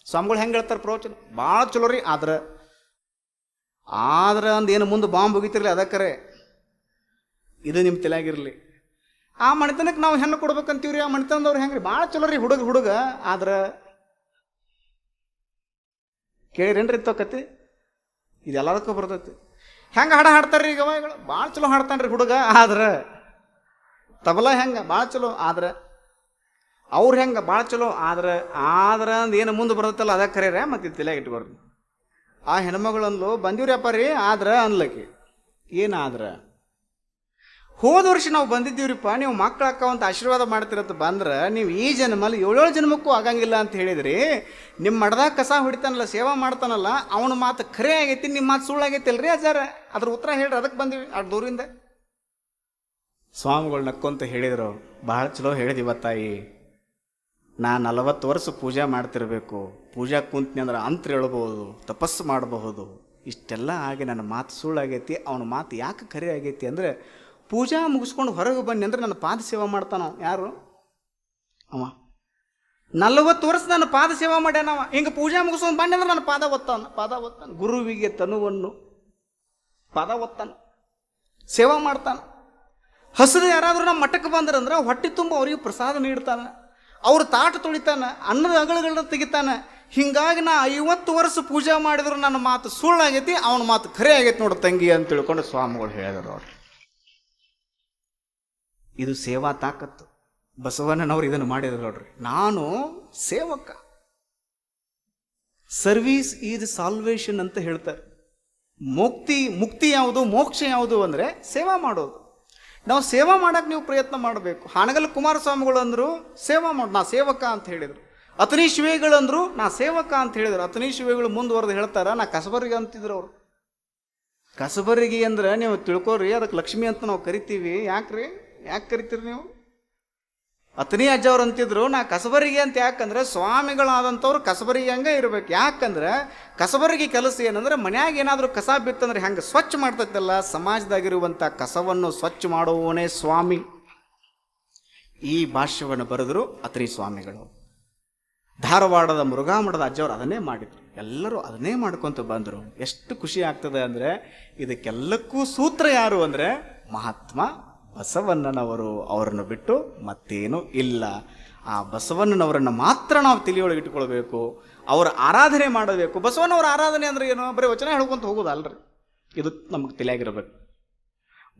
ಸ್ವಾಮಿಗಳು ಹೆಂಗೆ ಹೇಳ್ತಾರೆ ಪ್ರವಚನ? ಭಾಳ ಚಲೋ ರೀ. ಆದ್ರೆ ಅಂದ್ ಏನು ಮುಂದೆ ಬಾಂಬ್ ಹೋಗಿತಿರ್ಲಿ, ಅದಕ್ಕರೆ ಇದು ನಿಮ್ಮ ತಲೆಯಾಗಿರಲಿ. ಆ ಮಣಿತನಕ್ಕೆ ನಾವು ಹೆಣ್ಣು ಕೊಡ್ಬೇಕಂತೀವ್ರಿ. ಆ ಮಣಿತನದವ್ರು ಹೆಂಗ್ರಿ? ಭಾಳ ಚಲೋ ರೀ ಹುಡುಗ. ಆದ್ರೆ ಕೇಳಿರೇನ್ರಿ ಕತಿ? ಇದೆಲ್ಲದಕ್ಕೂ ಬರ್ತೈತಿ. ಹೆಂಗೆ ಹಾಡ ಹಾಡ್ತಾರ್ರಿ ಈಗ ಗವಾಯಿಗಳು? ಭಾಳ ಚಲೋ ಹಾಡ್ತಾನ್ರಿ ಹುಡುಗ. ಆದ್ರೆ ತಬಲ ಹೆಂಗೆ? ಭಾಳ ಚಲೋ. ಆದ್ರೆ ಅವ್ರು ಹೆಂಗೆ? ಭಾಳ ಚಲೋ. ಆದ್ರೆ ಅಂದ್ ಏನು ಮುಂದೆ ಬರ್ತೈತಲ್ಲ, ಅದಕ್ಕೆ ಕರೀರ. ಮತ್ತೆ ತಲೆಯಾಗಿ ಇಟ್ಕೊಡ್ರಿ. ಆ ಹೆಣ್ಮಗಳಂದ್ಲು, ಬಂದಿವ್ರಿಯಪ್ಪ ರೀ. ಆದ್ರೆ ಅನ್ಲಕ್ಕಿ. ಏನಾದ್ರೆ? ಹೋದ ವರ್ಷ ನಾವು ಬಂದಿದ್ದೀವ್ರಿಪ್ಪ, ನೀವು ಮಕ್ಕಳಕ್ಕವಂತ ಆಶೀರ್ವಾದ ಮಾಡ್ತಿರತ್ತ ಬಂದ್ರೆ, ನೀವು ಈ ಜನ್ಮಲ್ಲಿ 7 ಜನ್ಮಕ್ಕೂ ಆಗಂಗಿಲ್ಲ ಅಂತ ಹೇಳಿದ್ರಿ. ನಿಮ್ಮ ಮಡ್ದಾಗ ಕಸ ಹೊಡಿತಾನಲ್ಲ, ಸೇವಾ ಮಾಡ್ತಾನಲ್ಲ, ಅವನ ಮಾತು ಖರೆ ಆಗೈತಿ, ನಿಮ್ಮ ಮಾತು ಸುಳ್ಳಾಗೈತಿ ಅಲ್ರಿ ಅಜ್ಜಾರ? ಅದ್ರ ಉತ್ತರ ಹೇಳ್ರಿ, ಅದಕ್ಕೆ ಬಂದಿವಿ ಅಷ್ಟು ದೂರಿಂದ. ಸ್ವಾಮಿಗಳು ನಕ್ಕೊಂತ ಹೇಳಿದ್ರು, ಭಾಳ ಚಲೋ ಹೇಳಿದಿವ ತಾಯಿ. ನಾ 40 ವರ್ಷ ಪೂಜೆ ಮಾಡ್ತಿರ್ಬೇಕು. ಪೂಜಾ ಕುಂತ್ನಿ ಅಂದ್ರೆ ಅಂತ್ರ ಹೇಳ್ಬೋದು, ತಪಸ್ಸು ಮಾಡಬಹುದು. ಇಷ್ಟೆಲ್ಲ ಆಗಿ ನನ್ನ ಮಾತು ಸುಳ್ಳಾಗೈತಿ. ಅವನ ಮಾತು ಯಾಕೆ ಖರೆ ಆಗೈತಿ ಅಂದರೆ, ಪೂಜಾ ಮುಗಿಸ್ಕೊಂಡು ಹೊರಗೆ ಬನ್ನಿ ಅಂದ್ರೆ ನನ್ನ ಪಾದ ಸೇವಾ ಮಾಡ್ತಾನವ. ಯಾರು? ಅವ 40 ವರ್ಷ ನನ್ನ ಪಾದ ಸೇವಾ ಮಾಡ್ಯಾನವ. ಹಿಂಗೆ ಪೂಜಾ ಮುಗಿಸ್ಕೊಂಡು ಬನ್ನಿ ಅಂದ್ರೆ ನನ್ನ ಪಾದ ಒತ್ತಾನ. ಗುರುವಿಗೆ ತನುವನ್ನು ಪಾದ ಒತ್ತಾನ, ಸೇವಾ ಮಾಡ್ತಾನೆ. ಹಸಿರು ಯಾರಾದರೂ ನಮ್ಮ ಮಠಕ್ಕೆ ಬಂದ್ರಂದ್ರೆ ಹೊಟ್ಟೆ ತುಂಬ ಅವ್ರಿಗೆ ಪ್ರಸಾದ ನೀಡ್ತಾನೆ, ಅವ್ರ ತಾಟ ತೊಳಿತಾನೆ, ಅನ್ನದ ಅಗಳಗಳನ್ನ ತೆಗಿತಾನೆ. ಹಿಂಗಾಗಿ ನಾ 50 ವರ್ಷ ಪೂಜೆ ಮಾಡಿದ್ರು ನನ್ನ ಮಾತು ಸುಳ್ಳಾಗೈತಿ, ಅವನ ಮಾತು ಖರೆ ಆಗೈತಿ ನೋಡು ತಂಗಿ ಅಂತ ತಿಳ್ಕೊಂಡು ಸ್ವಾಮಿಗಳು ಹೇಳಿದ್ರು. ಅವ್ರು ಇದು ಸೇವಾ ತಾಕತ್ತು. ಬಸವಣ್ಣನವ್ರು ಇದನ್ನು ಮಾಡಿದ್ರು ನೋಡ್ರಿ. ನಾನು ಸೇವಕ. ಸರ್ವೀಸ್ ಈಸ್ ಸಾಲ್ವೇಷನ್ ಅಂತ ಹೇಳ್ತಾರೆ. ಮುಕ್ತಿ ಯಾವುದು, ಮೋಕ್ಷ ಯಾವುದು ಅಂದರೆ ಸೇವಾ ಮಾಡೋದು. ನಾವು ಸೇವಾ ಮಾಡಕ್ಕೆ ನೀವು ಪ್ರಯತ್ನ ಮಾಡಬೇಕು. ಹಾನಗಲ್ ಕುಮಾರಸ್ವಾಮಿಗಳು ಅಂದರು ಸೇವಾ ಮಾಡು, ನಾ ಸೇವಕ ಅಂತ ಹೇಳಿದರು. ಅತನಿ ಶಿವೇಗಳಂದ್ರು ನಾ ಸೇವಕ ಅಂತ ಹೇಳಿದರು. ಅತನಿ ಶಿವೇಗಳು ಮುಂದುವರೆದು ಹೇಳ್ತಾರ, ನಾ ಕಸಬರಿಗೆ ಅಂತಿದ್ರು ಅವರು. ಕಸಬರಿಗೆ ಅಂದ್ರೆ ನೀವು ತಿಳ್ಕೊರಿ, ಅದಕ್ಕೆ ಲಕ್ಷ್ಮಿ ಅಂತ ನಾವು ಕರಿತೀವಿ. ಯಾಕೆ ಕರಿತೀರಿ ನೀವು? ಅತನಿ ಅಜ್ಜವ್ರು ಅಂತಿದ್ರು, ನಾ ಕಸಬರಿಗೆ ಅಂತ. ಯಾಕಂದ್ರೆ ಸ್ವಾಮಿಗಳಾದಂಥವ್ರು ಕಸಬರಿಗೆ ಹಂಗೆ ಇರ್ಬೇಕು. ಯಾಕಂದ್ರೆ ಕಸಬರಿಗೆ ಕೆಲಸ ಏನಂದ್ರೆ, ಮನ್ಯಾಗ ಏನಾದರೂ ಕಸ ಬಿತ್ತಂದ್ರೆ ಹೆಂಗೆ ಸ್ವಚ್ಛ ಮಾಡ್ತೈತಲ್ಲ, ಸಮಾಜದಾಗಿರುವಂಥ ಕಸವನ್ನು ಸ್ವಚ್ಛ ಮಾಡುವವನೇ ಸ್ವಾಮಿ. ಈ ಭಾಷ್ಯವನ್ನು ಬರೆದರು ಅತನಿ ಸ್ವಾಮಿಗಳು. ಧಾರವಾಡದ ಮುರುಘಾಮಠದ ಅಜ್ಜವ್ರು ಅದನ್ನೇ ಮಾಡಿದ್ರು. ಎಲ್ಲರೂ ಅದನ್ನೇ ಮಾಡ್ಕೊತ ಬಂದರು. ಎಷ್ಟು ಖುಷಿ ಆಗ್ತದೆ ಅಂದರೆ, ಇದಕ್ಕೆಲ್ಲಕ್ಕೂ ಸೂತ್ರ ಯಾರು ಅಂದರೆ ಮಹಾತ್ಮ ಬಸವಣ್ಣನವರು, ಅವರನ್ನು ಬಿಟ್ಟು ಮತ್ತೇನೂ ಇಲ್ಲ. ಆ ಬಸವಣ್ಣನವರನ್ನು ಮಾತ್ರ ನಾವು ತಲೆಯೊಳಗೆ ಇಟ್ಕೊಳ್ಬೇಕು, ಅವರ ಆರಾಧನೆ ಮಾಡಬೇಕು. ಬಸವಣ್ಣವರ ಆರಾಧನೆ ಅಂದ್ರೆ ಏನು? ಬರೀ ವಚನ ಹೇಳ್ಕೊಂತ ಹೋಗೋದಲ್ರಿ, ಇದು ನಮಗೆ ತಿಳಿಯಾಗಿರ್ಬೇಕು.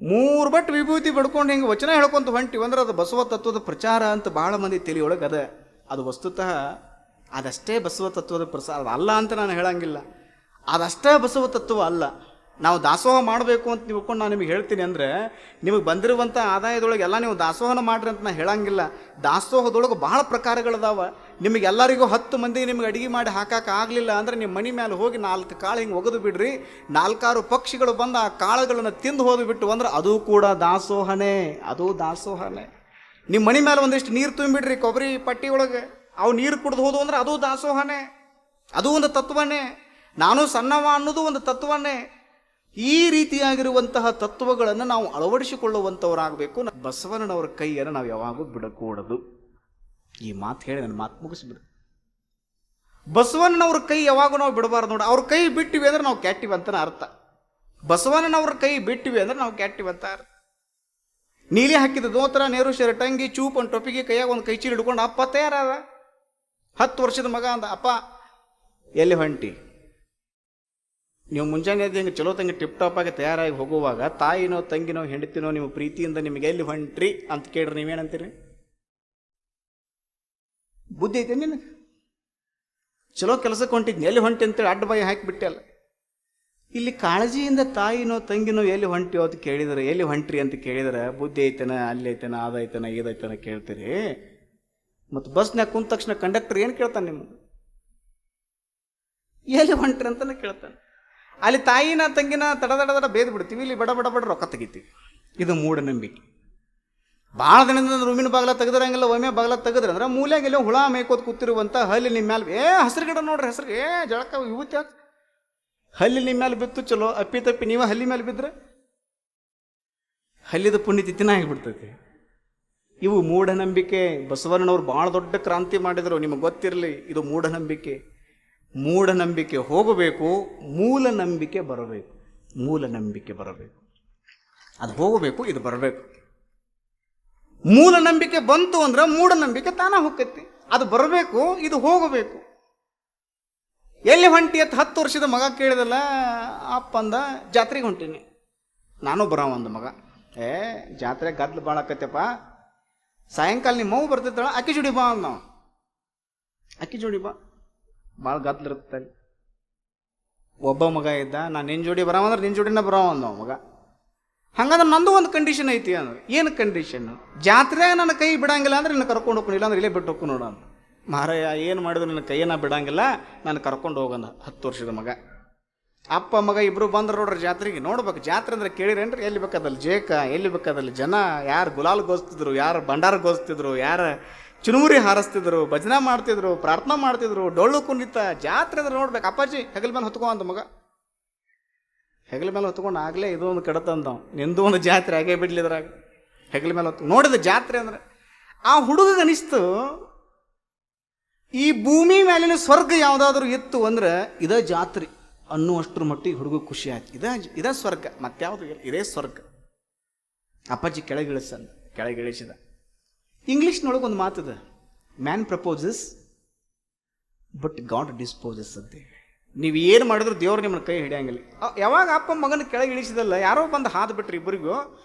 3 ಬಟ್ ವಿಭೂತಿ ಬಡ್ಕೊಂಡು ಹಿಂಗೆ ವಚನ ಹೇಳ್ಕೊಂತ ಹೊಂಟಿವಿ ಅಂದ್ರೆ ಅದು ಬಸವ ತತ್ವದ ಪ್ರಚಾರ ಅಂತ ಭಾಳ ಮಂದಿ ತಲೆಯೊಳಗೆ ಅದ. ಅದು ವಸ್ತುತಃ ಅದಷ್ಟೇ ಬಸವ ತತ್ವದ ಪ್ರಸಾರ ಅಲ್ಲ ಅಂತ ನಾನು ಹೇಳಂಗಿಲ್ಲ. ಅದಷ್ಟೇ ಬಸವ ತತ್ವ ಅಲ್ಲ. ನಾವು ದಾಸೋಹ ಮಾಡಬೇಕು ಅಂತ ತಿಳ್ಕೊಂಡು ನಾನು ನಿಮಗೆ ಹೇಳ್ತೀನಿ ಅಂದರೆ, ನಿಮಗೆ ಬಂದಿರುವಂಥ ಆದಾಯದೊಳಗೆ ಎಲ್ಲ ನೀವು ದಾಸೋಹನ ಮಾಡ್ರಿ ಅಂತ ನಾನು ಹೇಳಂಗಿಲ್ಲ. ದಾಸೋಹದೊಳಗೆ ಭಾಳ ಪ್ರಕಾರಗಳದಾವ. ನಿಮಗೆಲ್ಲರಿಗೂ 10 ಮಂದಿ ನಿಮ್ಗೆ ಅಡುಗೆ ಮಾಡಿ ಹಾಕಕ್ಕೆ ಆಗಲಿಲ್ಲ ಅಂದರೆ ನಿಮ್ಮ ಮನೆ ಮೇಲೆ ಹೋಗಿ 4 ಕಾಳು ಹಿಂಗೆ ಒಗೆದು ಬಿಡ್ರಿ. 4-6 ಪಕ್ಷಿಗಳು ಬಂದು ಆ ಕಾಳುಗಳನ್ನು ತಿಂದು ಹೋದು ಬಿಟ್ಟು ಅಂದ್ರೆ ಅದು ಕೂಡ ದಾಸೋಹನೇ, ಅದು ದಾಸೋಹನೇ. ನಿಮ್ಮ ಮನೆ ಮೇಲೆ ಒಂದಿಷ್ಟು ನೀರು ತುಂಬಿಡ್ರಿ ಕೊಬ್ಬರಿ ಪಟ್ಟಿ ಒಳಗೆ, ಅವು ನೀರು ಕುಡಿದು ಹೋದು ಅಂದ್ರೆ ಅದು ದಾಸೋಹನೇ, ಅದು ಒಂದು ತತ್ವನೇ. ನಾನು ಸಣ್ಣವ ಅನ್ನೋದು ಒಂದು ತತ್ವನೇ. ಈ ರೀತಿಯಾಗಿರುವಂತಹ ತತ್ವಗಳನ್ನು ನಾವು ಅಳವಡಿಸಿಕೊಳ್ಳುವಂಥವರಾಗಬೇಕು. ಬಸವಣ್ಣನವರ ಕೈಯನ್ನು ನಾವು ಯಾವಾಗೂ ಬಿಡಕೂಡದು. ಈ ಮಾತು ಹೇಳಿ ನನ್ನ ಮಾತು ಮುಗಿಸ್ಬಿಡು. ಬಸವಣ್ಣನವ್ರ ಕೈ ಯಾವಾಗೂ ನಾವು ಬಿಡಬಾರ್ದು ನೋಡಿ. ಅವ್ರ ಕೈ ಬಿಟ್ಟಿವಿ ಅಂದ್ರೆ ನಾವು ಕೆಟ್ಟಿವಿ ಅಂತನ ಅರ್ಥ. ಬಸವಣ್ಣನವ್ರ ಕೈ ಬಿಟ್ಟಿವಿ ಅಂದ್ರೆ ನಾವು ಕೆಟ್ಟಿವಿ ಅಂತ ಅರ್ಥ. ನೀಲಿ ಹಾಕಿದ ದೋತ್ರ, ನೇರು ಶರ್ಟ್ ಅಂಗಿ, ಚೂಪ್ ಒಂದು ಟೊಪಿಗೆ, ಕೈಯಾಗ ಒಂದು ಕೈ ಚೀಲ ಹಿಡ್ಕೊಂಡು ಅಪ್ಪ ತಯಾರಾದ. 10 ವರ್ಷದ ಮಗ ಅಂದ, ಅಪ್ಪ ಎಲ್ಲಿ ಹೊಂಟಿ? ನೀವು ಮುಂಜಾನೆ ಎದ್ದು ಹಿಂಗೆ ಚಲೋ ತಂಗಿ ಟಿಪ್ ಟಾಪ್ ಆಗಿ ತಯಾರಾಗಿ ಹೋಗುವಾಗ ತಾಯಿನೋ ತಂಗಿನೋ ಹೆಂಡತಿನೋ ನೀವು ಪ್ರೀತಿಯಿಂದ ನಿಮಗೆ ಎಲ್ಲಿ ಹೊಂಟ್ರಿ ಅಂತ ಕೇಳ್ರಿ, ನೀವೇನಂತೀರಿ? ಬುದ್ಧಿ ಐತೆ ನಿನಗೆ? ಚಲೋ ಕೆಲಸಕ್ಕೆ ಹೊಂಟಿದ್ನಿ, ಎಲ್ಲಿ ಹೊಂಟಿ ಅಂತೇಳಿ ಅಡ್ಡ ಬಾಯಿ ಹಾಕಿಬಿಟ್ಟೆ ಅಲ್ಲ. ಇಲ್ಲಿ ಕಾಳಜಿಯಿಂದ ತಾಯಿನೋ ತಂಗಿನೋ ಎಲ್ಲಿ ಹೊಂಟಿಯೋ ಅಂತ ಕೇಳಿದ್ರೆ, ಎಲ್ಲಿ ಹೊಂಟ್ರಿ ಅಂತ ಕೇಳಿದ್ರೆ ಬುದ್ಧಿ ಐತನ, ಅಲ್ಲಿ ಐತನ, ಅದೈತನ, ಇದೈತನ ಕೇಳ್ತೀರಿ. ಮತ್ತು ಬಸ್ನಾಗ ಕುಂತ ತಕ್ಷಣ ಕಂಡಕ್ಟರ್ ಏನು ಕೇಳ್ತಾನೆ? ನಿಮ್ಮನ್ನು ಎಲ್ಲಿ ಹೊಂಟ್ರಿ ಅಂತಲೇ ಕೇಳ್ತಾನೆ. ಅಲ್ಲಿ ತಾಯಿನ ತಂಗಿನ ತಡ ಬೇದ್ ಬಿಡ್ತೀವಿ, ಇಲ್ಲಿ ಬಡ ರೊಕ್ಕ ತೆಗಿತೀವಿ. ಇದು ಮೂಢನಂಬಿಕೆ. ಭಾಳ ದಿನದಿಂದ ರೂಮಿನ ಬಾಗಿಲ ತೆಗೆದ್ರಂಗಿಲ್ಲ. ಒಮ್ಮೆ ಬಾಗಿಲ ತೆಗೆದ್ರೆ ಅಂದ್ರೆ ಮೂಲೆಗೆಲ್ಲ ಹುಳ ಮೇಯ್ಕೋದು ಕೂತಿರುವಂಥ ಹಲ್ಲಿ ನಿಮ್ಮ ಮೇಲೆ, ಹಸಿರು ಗಿಡ ನೋಡ್ರಿ, ಹೆಸರಿಗೆ ಜಳಕ ಇವತ್ತು ಯಾಕೆ ಹಲ್ಲಿ ನಿಮ್ಮ ಮೇಲೆ ಬಿತ್ತು ಚಲೋ, ಅಪ್ಪಿ ತಪ್ಪಿ ನೀವು ಹಲ್ಲಿ ಮೇಲೆ ಬಿದ್ದರೆ ಹಲ್ಲಿದ ಪುಣ್ಯತಿಥಿನ ಆಗಿಬಿಡ್ತೈತಿ. ಇವು ಮೂಢನಂಬಿಕೆ. ಬಸವಣ್ಣನವ್ರು ಭಾಳ ದೊಡ್ಡ ಕ್ರಾಂತಿ ಮಾಡಿದರು, ನಿಮಗೆ ಗೊತ್ತಿರಲಿ. ಇದು ಮೂಢನಂಬಿಕೆ. ಮೂಢನಂಬಿಕೆ ಹೋಗಬೇಕು, ಮೂಲ ನಂಬಿಕೆ ಬರಬೇಕು. ಮೂಲ ನಂಬಿಕೆ ಬರಬೇಕು, ಅದು ಹೋಗಬೇಕು, ಇದು ಬರಬೇಕು. ಮೂಲ ನಂಬಿಕೆ ಬಂತು ಅಂದ್ರೆ ಮೂಢನಂಬಿಕೆ ತಾನ ಹೋಗ್ತೈತಿ. ಅದು ಬರಬೇಕು, ಇದು ಹೋಗಬೇಕು. ಎಲ್ಲಿ ಹೊಂಟಿ ಅಂತ 10 ವರ್ಷದ ಮಗ ಕೇಳಿದಲ್ಲ, ಅಪ್ಪ ಅಂದ, ಜಾತ್ರೆಗೆ ಹೊಂಟೀನಿ. ನಾನು ಬರೋ ಒಂದು ಮಗ, ಜಾತ್ರೆ ಗದ್ಲು ಭಾಳ ಆಕತ್ತಪ್ಪ, ಸಾಯಂಕಾಲ ನಿಮ್ಮ ಮಗು ಬರ್ತಿದ್ದಾಳ, ಅಕ್ಕಿ ಜೋಡಿ ಬಾ ಅಂದ ನಾವು. ಅಕ್ಕಿ ಜೋಡಿ ಬಾ, ಭಾಳ ಗದ್ಲಿರುತ್ತೆ. ಒಬ್ಬ ಮಗ ಇದ್ದ, ನಾನು ನಿನ್ನ ಜೋಡಿ ಬರಾವಂದ್ರೆ ನಿನ್ನ ಜೋಡಿನ ಬರಾವ ಅಂದ ಮಗ. ಹಂಗಂದ್ರೆ ನಂದು ಒಂದು ಕಂಡೀಷನ್ ಐತಿ ಅಂದ್ರೆ, ಏನು ಕಂಡೀಷನ್? ಜಾತ್ರೆಯಾಗ ನನ್ನ ಕೈ ಬಿಡಂಗಿಲ್ಲ ಅಂದ್ರೆ ನಿನ್ನ ಕರ್ಕೊಂಡು ಹೋಗ್ಕೊಂಡು, ಇಲ್ಲ ಅಂದ್ರೆ ಇಲ್ಲೇ ಬಿಟ್ಟು ಹೋಗ್ಕೊಂಡು ನೋಡೋಣ. ಮಾರಾಯ ಏನು ಮಾಡಿದ್ರು ನನ್ನ ಕೈಯನ್ನ ಬಿಡಂಗಿಲ್ಲ, ನಾನು ಕರ್ಕೊಂಡು ಹೋಗಂದ 10 ವರ್ಷದ ಮಗ. ಅಪ್ಪ ಮಗ ಇಬ್ಬರು ಬಂದ್ರೆ ನೋಡ್ರಿ ಜಾತ್ರೆಗೆ. ನೋಡ್ಬೇಕು, ಜಾತ್ರೆ ಅಂದ್ರೆ ಕೇಳಿರೇನ್ರಿ? ಎಲ್ಲಿ ಬೇಕಾದಲ್ಲಿ ಜೇಕ, ಎಲ್ಲಿ ಬೇಕಾದಲ್ಲಿ ಜನ, ಯಾರು ಗುಲಾಲ್ ಗೋಸ್ತಿದ್ರು, ಯಾರು ಭಂಡಾರ ಗೋಸ್ತಿದ್ರು, ಯಾರು ಚುನುಮುರಿ ಹಾರಿಸ್ತಿದ್ರು, ಭಜನೆ ಮಾಡ್ತಿದ್ರು, ಪ್ರಾರ್ಥನಾ ಮಾಡ್ತಿದ್ರು, ಡೊಳ್ಳು ಕುಣಿತ. ಜಾತ್ರೆ ಅಂದ್ರೆ ನೋಡ್ಬೇಕು. ಅಪ್ಪಾಜಿ ಹೆಗಲ ಮೇಲೆ ಹೊತ್ಕೊ ಅಂದ ಮಗ. ಹೆಗಲ ಮೇಲೆ ಹೊತ್ಕೊಂಡು ಆಗಲೇ ಇದು ಒಂದು ಕಡತಂದ, ನಿಂದು ಒಂದು ಜಾತ್ರೆ ಆಗೇ ಬಿಡ್ಲಿದ್ರಾಗ. ಹೆಗಲ ಮೇಲೆ ಹೊತ್ತು ನೋಡಿದ ಜಾತ್ರೆ ಅಂದ್ರೆ ಆ ಹುಡುಗ ಅನಿಸ್ತು, ಈ ಭೂಮಿ ಮೇಲಿನ ಸ್ವರ್ಗ ಯಾವುದಾದ್ರೂ ಇತ್ತು ಅಂದ್ರೆ ಇದೇ ಜಾತ್ರೆ ಅನ್ನುವಷ್ಟರ ಮಟ್ಟಿಗೆ ಹುಡುಗ ಖುಷಿ ಆಯ್ತು. ಇದೇ ಸ್ವರ್ಗ, ಮತ್ಯಾವುದು ಇಲ್ಲ, ಇದೇ ಸ್ವರ್ಗ. ಅಪ್ಪಾಜಿ ಕೆಳಗಿಳಿಸಿದ. ಇಂಗ್ಲೀಷ್ನೊಳಗೆ ಒಂದು ಮಾತದ, man proposes but God disposes ಅಂತ. ನೀವು ಏನು ಮಾಡಿದ್ರು ದೇವ್ರು ನಿಮ್ಮನ್ನ ಕೈ ಹಿಡಿಯಂಗಿಲ್ಲ. ಯಾವಾಗ ಅಪ್ಪ ಮಗನ ಕೆಳಗೆ ಇಳಿಸಿದಲ್ಲ, ಯಾರೋ ಬಂದು ಹಾದು ಬಿಟ್ರಿ ಇಬ್ಬರಿಗೂ.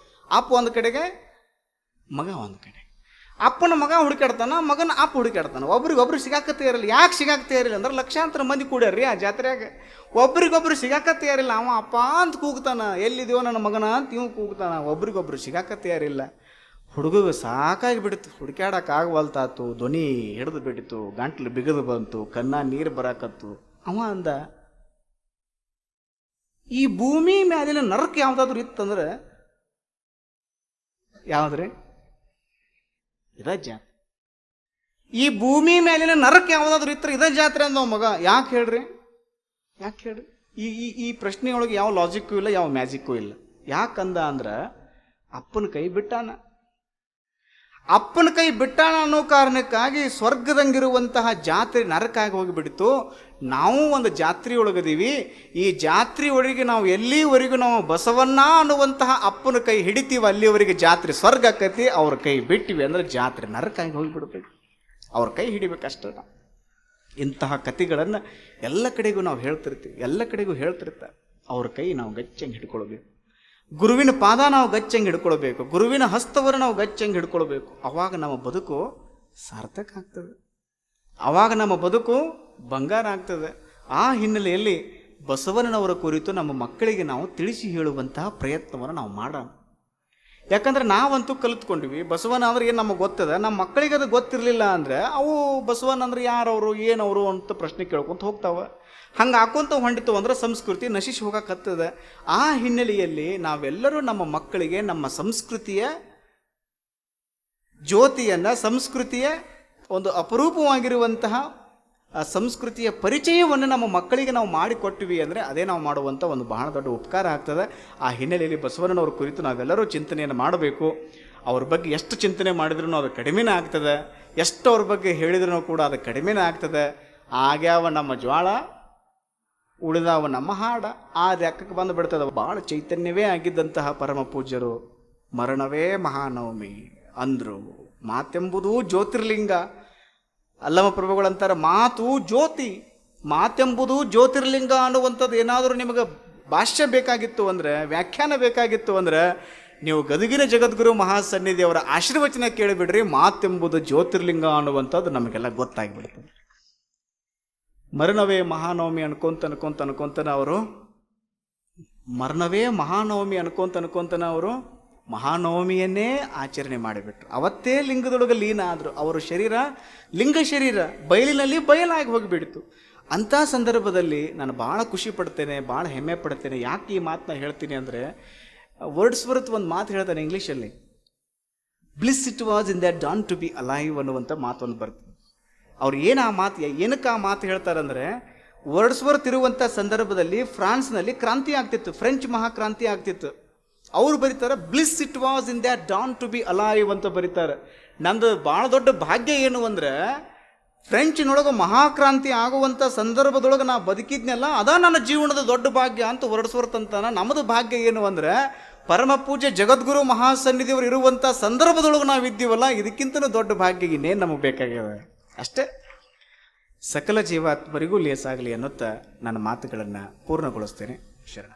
ಅಪ್ಪ ಒಂದು ಕಡೆಗೆ, ಮಗ ಒಂದು ಕಡೆ. ಅಪ್ಪನ ಮಗ ಹುಡುಕಾಡ್ತಾನ, ಮಗನ ಅಪ್ಪ ಹುಡುಕಾಡ್ತಾನ. ಒಬ್ರಿಗೊಬ್ರು ಸಿಗಾಕತ್ತೇ ಇರಲ್ಲ. ಯಾಕೆ ಸಿಗಾಕತ್ತೇ ಇರಲಿಲ್ಲ ಅಂದ್ರೆ ಲಕ್ಷಾಂತರ ಮಂದಿ ಕೂಡ್ಯಾರ್ರಿ ಆ ಜಾತ್ರೆಯಾಗ. ಒಬ್ರಿಗೊಬ್ರು ಸಿಗಾಕತ್ತೇ ಇರಲಿಲ್ಲ. ಅವ ಅಪ್ಪ ಅಂತ ಕೂಗ್ತಾನ, ಎಲ್ಲಿದೆಯೋ ನನ್ನ ಮಗನ ಅಂತ ಇವ್ ಕೂಗ್ತಾನ. ಒಬ್ರಿಗೊಬ್ರು ಸಿಗಾಕತ್ತೇ ಇರಲಿಲ್ಲ. ಹುಡುಗಗೆ ಸಾಕಾಗಿ ಬಿಡ್ತು, ಹುಡುಕಾಡಕ್ಕಾಗವಲ್ತಾತು. ಧ್ವನಿ ಹಿಡಿದು ಬಿಡ್ತು, ಗಂಟ್ಲು ಬಿಗಿದು ಬಂತು, ಕಣ್ಣ ನೀರು ಬರಾಕತ್ತು. ಅವ ಅಂದ, ಈ ಭೂಮಿ ಮ್ಯಾಲಿನ ನರಕ ಯಾವ್ದಾದ್ರು ಇತ್ತಂದ್ರೆ ಯಾವ್ದ್ರಿ? ಇದ ಜಾತ್ರೆ. ಈ ಭೂಮಿ ಮೇಲಿನ ನರಕ ಯಾವ್ದಾದ್ರು ಇತ್ತು ಇದೇ ಜಾತ್ರೆ ಅಂದವ ಮಗ. ಯಾಕೆ ಹೇಳ್ರಿ? ಈ ಪ್ರಶ್ನೆಯೊಳಗೆ ಯಾವ ಲಾಜಿಕ್ಕೂ ಇಲ್ಲ, ಯಾವ ಮ್ಯಾಜಿಕ್ಕೂ ಇಲ್ಲ. ಯಾಕಂದ ಅಂದ್ರೆ ಅಪ್ಪನ ಕೈ ಬಿಟ್ಟಾನ. ಅಪ್ಪನ ಕೈ ಬಿಟ್ಟಾನ ಅನ್ನೋ ಕಾರಣಕ್ಕಾಗಿ ಸ್ವರ್ಗದಂಗಿರುವಂತಹ ಜಾತ್ರೆ ನರಕಾಗಿ ಹೋಗಿಬಿಡ್ತು. ನಾವು ಒಂದು ಜಾತ್ರೆ ಒಳಗದೀವಿ. ಈ ಜಾತ್ರೆ ಒಳಗೆ ನಾವು ಎಲ್ಲಿವರೆಗೂ ನಾವು ಬಸವಣ್ಣ ಅನ್ನುವಂತಹ ಅಪ್ಪನ ಕೈ ಹಿಡಿತೀವಿ ಅಲ್ಲಿವರೆಗೆ ಜಾತ್ರೆ ಸ್ವರ್ಗ ಆಕತಿ. ಅವ್ರ ಕೈ ಬಿಟ್ಟಿವಿ ಅಂದ್ರೆ ಜಾತ್ರೆ ನರಕಾಗಿ ಹೋಗಿಬಿಡ್ಬೇಕು. ಅವ್ರ ಕೈ ಹಿಡಿಬೇಕಷ್ಟ. ಇಂತಹ ಕಥೆಗಳನ್ನು ಎಲ್ಲ ಕಡೆಗೂ ನಾವು ಹೇಳ್ತಿರ್ತೀವಿ, ಎಲ್ಲ ಕಡೆಗೂ ಹೇಳ್ತಿರ್ತಾರೆ. ಅವ್ರ ಕೈ ನಾವು ಗಚ್ಚಂಗೆ ಹಿಡ್ಕೊಳ್ಬೇಕು. ಗುರುವಿನ ಪಾದ ನಾವು ಗಚ್ಚಂಗೆ ಹಿಡ್ಕೊಳ್ಬೇಕು. ಗುರುವಿನ ಹಸ್ತವನ್ನು ನಾವು ಗಚ್ಚಂಗೆ ಹಿಡ್ಕೊಳ್ಬೇಕು. ಅವಾಗ ನಮ್ಮ ಬದುಕು ಸಾರ್ಥಕ ಆಗ್ತದೆ. ಆವಾಗ ನಮ್ಮ ಬದುಕು ಬಂಗಾರ ಆಗ್ತದೆ. ಆ ಹಿನ್ನೆಲೆಯಲ್ಲಿ ಬಸವಣ್ಣನವರ ಕುರಿತು ನಮ್ಮ ಮಕ್ಕಳಿಗೆ ನಾವು ತಿಳಿಸಿ ಹೇಳುವಂತಹ ಪ್ರಯತ್ನವನ್ನು ನಾವು ಮಾಡೋಣ. ಯಾಕಂದ್ರೆ ನಾವಂತೂ ಕಲಿತ್ಕೊಂಡಿವಿ ಬಸವಣ್ಣ ಅಂದ್ರೆ ಏನು ನಮಗೆ ಗೊತ್ತದ. ನಮ್ಮ ಮಕ್ಕಳಿಗೆ ಅದು ಗೊತ್ತಿರಲಿಲ್ಲ ಅಂದರೆ ಅವು ಬಸವಣ್ಣ ಅಂದ್ರೆ ಯಾರವರು ಏನವರು ಅಂತ ಪ್ರಶ್ನೆ ಕೇಳ್ಕೊಂತ ಹೋಗ್ತಾವೆ. ಹಂಗೆ ಹಾಕೊಂತ ಹೊಂಡಿತು ಅಂದ್ರೆ ಸಂಸ್ಕೃತಿ ನಶಿಸಿ ಹೋಗಕತ್ತದೆ. ಆ ಹಿನ್ನೆಲೆಯಲ್ಲಿ ನಾವೆಲ್ಲರೂ ನಮ್ಮ ಮಕ್ಕಳಿಗೆ ನಮ್ಮ ಸಂಸ್ಕೃತಿಯ ಜ್ಯೋತಿಯನ್ನು, ಸಂಸ್ಕೃತಿಯ ಒಂದು ಅಪರೂಪವಾಗಿರುವಂತಹ ಆ ಸಂಸ್ಕೃತಿಯ ಪರಿಚಯವನ್ನು ನಮ್ಮ ಮಕ್ಕಳಿಗೆ ನಾವು ಮಾಡಿಕೊಟ್ಟಿವಿ ಅಂದರೆ ಅದೇ ನಾವು ಮಾಡುವಂಥ ಒಂದು ಬಹಳ ದೊಡ್ಡ ಉಪಕಾರ ಆಗ್ತದೆ. ಆ ಹಿನ್ನೆಲೆಯಲ್ಲಿ ಬಸವಣ್ಣನವ್ರ ಕುರಿತು ನಾವೆಲ್ಲರೂ ಚಿಂತನೆಯನ್ನು ಮಾಡಬೇಕು. ಅವ್ರ ಬಗ್ಗೆ ಎಷ್ಟು ಚಿಂತನೆ ಮಾಡಿದ್ರೂ ಅದು ಕಡಿಮೆನೇ ಆಗ್ತದೆ, ಎಷ್ಟು ಅವ್ರ ಬಗ್ಗೆ ಹೇಳಿದ್ರೂ ಕೂಡ ಅದು ಕಡಿಮೆನೇ ಆಗ್ತದೆ. ಆಗ್ಯಾವ ನಮ್ಮ ಜ್ವಾಳ, ಉಳಿದಾವ ನಮ್ಮ ಹಾಡ, ಆ ಲೆಕ್ಕಕ್ಕೆ ಬಂದು ಬಿಡ್ತದೆ. ಭಾಳ ಚೈತನ್ಯವೇ ಆಗಿದ್ದಂತಹ ಪರಮ ಪೂಜ್ಯರು ಮರಣವೇ ಮಹಾನವಮಿ ಅಂದರು. ಮಾತೆಂಬುದು ಜ್ಯೋತಿರ್ಲಿಂಗ. ಅಲ್ಲಮ ಪ್ರಭುಗಳಂತಾರೆ ಮಾತು ಜ್ಯೋತಿ, ಮಾತೆಂಬುದು ಜ್ಯೋತಿರ್ಲಿಂಗ ಅನ್ನುವಂಥದ್ದು ಏನಾದರೂ ನಿಮಗೆ ಭಾಷ್ಯ ಬೇಕಾಗಿತ್ತು ಅಂದರೆ, ವ್ಯಾಖ್ಯಾನ ಬೇಕಾಗಿತ್ತು ಅಂದರೆ ನೀವು ಗದಗಿನ ಜಗದ್ಗುರು ಮಹಾಸನ್ನಿಧಿಯವರ ಆಶೀರ್ವಚನ ಕೇಳಿಬಿಡ್ರಿ. ಮಾತೆಂಬುದು ಜ್ಯೋತಿರ್ಲಿಂಗ ಅನ್ನುವಂಥದ್ದು ನಮಗೆಲ್ಲ ಗೊತ್ತಾಗಿಬಿಡ್ತದೆ. ಮರಣವೇ ಮಹಾನವಮಿ ಅನ್ಕೊಂತನ ಅವರು ಮರಣವೇ ಮಹಾನವಮಿ ಅನ್ಕೊಂತನ ಅವರು ಮಹಾನವಮಿಯನ್ನೇ ಆಚರಣೆ ಮಾಡಿಬಿಟ್ರು. ಅವತ್ತೇ ಲಿಂಗದೊಳಗೆ ಲೀನ ಆದರು. ಅವರ ಶರೀರ ಲಿಂಗ ಶರೀರ ಬಯಲಿನಲ್ಲಿ ಬಯಲಾಗಿ ಹೋಗಿಬಿಡ್ತು. ಅಂಥ ಸಂದರ್ಭದಲ್ಲಿ ನಾನು ಭಾಳ ಖುಷಿ ಪಡ್ತೇನೆ, ಭಾಳ ಹೆಮ್ಮೆ ಪಡ್ತೇನೆ. ಯಾಕೆ ಈ ಮಾತನ್ನ ಹೇಳ್ತೀನಿ ಅಂದರೆ, ವರ್ಡ್ಸ್ವರ್ತ್ ಒಂದು ಮಾತು ಹೇಳ್ತಾನೆ ಇಂಗ್ಲೀಷಲ್ಲಿ, bliss it was in that dawn to be alive ಅನ್ನುವಂಥ ಮಾತೊಂದು ಬರ್ತದೆ. ಅವ್ರು ಏನಕ್ಕೆ ಆ ಮಾತು ಹೇಳ್ತಾರಂದರೆ, ವರ್ಡ್ಸ್ವರ್ತ್ ಇರುವಂಥ ಸಂದರ್ಭದಲ್ಲಿ ಫ್ರಾನ್ಸ್ನಲ್ಲಿ ಕ್ರಾಂತಿ ಆಗ್ತಿತ್ತು, ಫ್ರೆಂಚ್ ಮಹಾಕ್ರಾಂತಿ ಆಗ್ತಿತ್ತು. ಅವರು ಬರೀತಾರೆ bliss it was in that dawn to be alive ಅಂತ ಬರೀತಾರೆ. ನಂದು ಭಾಳ ದೊಡ್ಡ ಭಾಗ್ಯ ಏನು ಅಂದರೆ, ಫ್ರೆಂಚಿನೊಳಗೆ ಮಹಾಕ್ರಾಂತಿ ಆಗುವಂಥ ಸಂದರ್ಭದೊಳಗೆ ನಾ ಬದುಕಿದ್ನೆಲ್ಲ ಅದ ನನ್ನ ಜೀವನದ ದೊಡ್ಡ ಭಾಗ್ಯ ಅಂತ ವರ್ಡ್ಸ್ವರ್ತ್ ಅಂತಾನೆ. ನಮ್ಮದು ಭಾಗ್ಯ ಏನು ಅಂದರೆ, ಪರಮ ಪೂಜ್ಯ ಜಗದ್ಗುರು ಮಹಾಸನ್ನಿಧಿಯವರು ಇರುವಂಥ ಸಂದರ್ಭದೊಳಗೆ ನಾವು ಇದ್ದೀವಲ್ಲ, ಇದಕ್ಕಿಂತಲೂ ದೊಡ್ಡ ಭಾಗ್ಯ ಇನ್ನೇನು ನಮಗೆ ಬೇಕಾಗ್ಯದ. ಅಷ್ಟೇ. ಸಕಲ ಜೀವಾತ್ಮರಿಗೂ ಲೇಸಾಗಲಿ ಅನ್ನುತ್ತಾ ನನ್ನ ಮಾತುಗಳನ್ನು ಪೂರ್ಣಗೊಳಿಸ್ತೇನೆ. ಶರಣ.